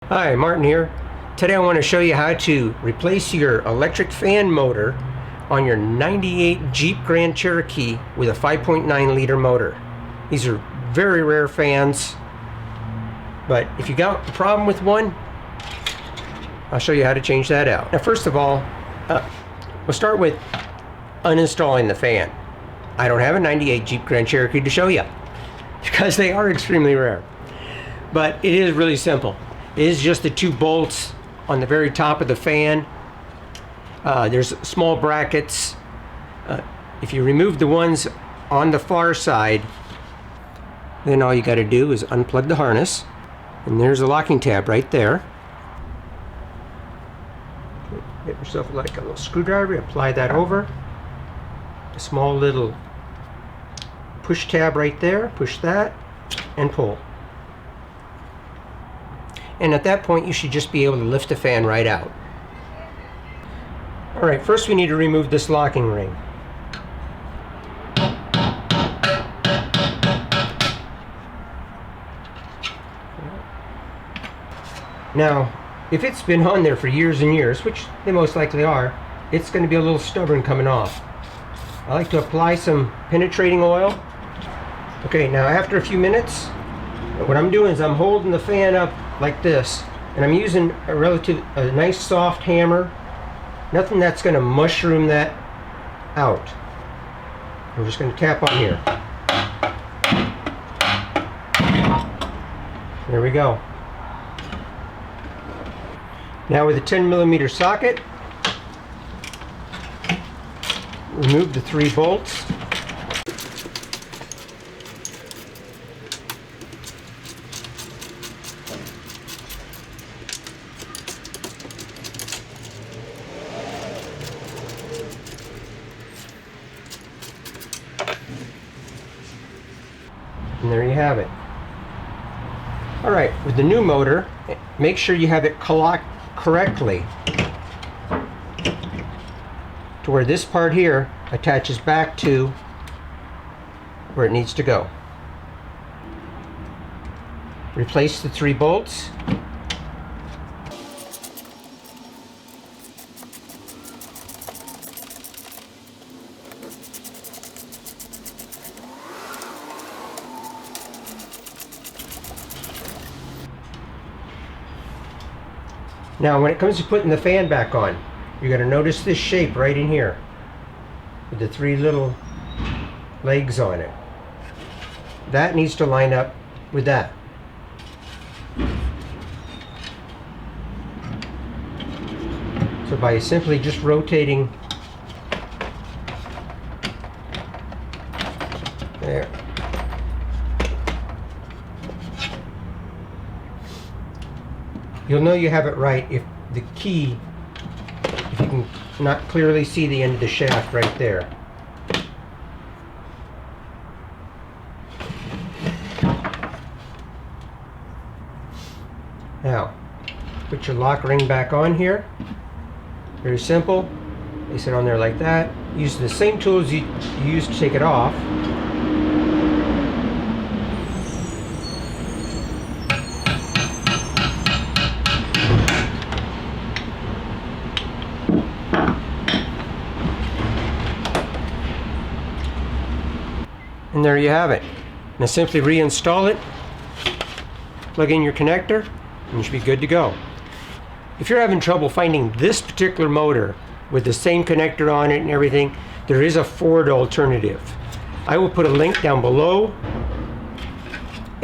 Hi, Martin here. Today I want to show you how to replace your electric fan motor on your 98 Jeep Grand Cherokee with a 5.9 liter motor. These are very rare fans, but if you got a problem with one, I'll show you how to change that out. Now first of all, we'll start with uninstalling the fan. I don't have a 98 Jeep Grand Cherokee to show you because they are extremely rare, but it is really simple. It is just the two bolts on the very top of the fan. There's small brackets. If you remove the ones on the far side, then all you got to do is unplug the harness, and there's a locking tab right there. Get yourself like a little screwdriver, apply that over. A small little push tab right there, push that and pull. And at that point you should just be able to lift the fan right out. Alright, first we need to remove this locking ring. Now, if it's been on there for years and years, which they most likely are, it's going to be a little stubborn coming off. I like to apply some penetrating oil. Okay, now after a few minutes, what I'm doing is I'm holding the fan up like this, and I'm using a nice soft hammer, nothing that's going to mushroom that out. We're just going to tap on here. There we go. Now with a 10mm socket, remove the 3 bolts. And there you have it. Alright, with the new motor, make sure you have it locked correctly to where this part here attaches back to where it needs to go. Replace the 3 bolts. Now when it comes to putting the fan back on, you're going to notice this shape right in here with the 3 little legs on it. That needs to line up with that. So by simply just rotating there. You'll know you have it right if you can not clearly see the end of the shaft right there. Now, put your lock ring back on here. Very simple. Place it on there like that. Use the same tools you used to take it off. And there you have it. Now simply reinstall it, plug in your connector, and you should be good to go. If you're having trouble finding this particular motor with the same connector on it and everything, there is a Ford alternative. I will put a link down below,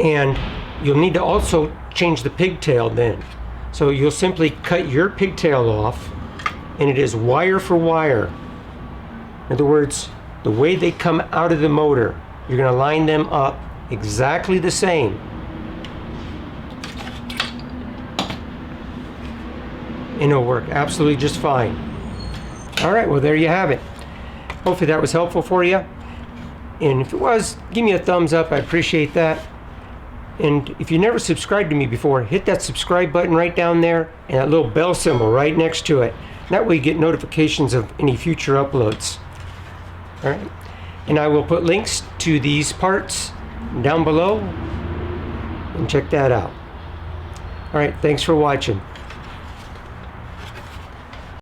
and you'll need to also change the pigtail then. So you'll simply cut your pigtail off, and it is wire for wire. In other words, the way they come out of the motor, you're going to line them up exactly the same. And it'll work absolutely just fine. Alright, well there you have it. Hopefully that was helpful for you. And if it was, give me a thumbs up. I appreciate that. And if you never subscribed to me before, hit that subscribe button right down there and that little bell symbol right next to it. That way you get notifications of any future uploads. Alright. And I will put links to these parts down below and check that out. All right, thanks for watching.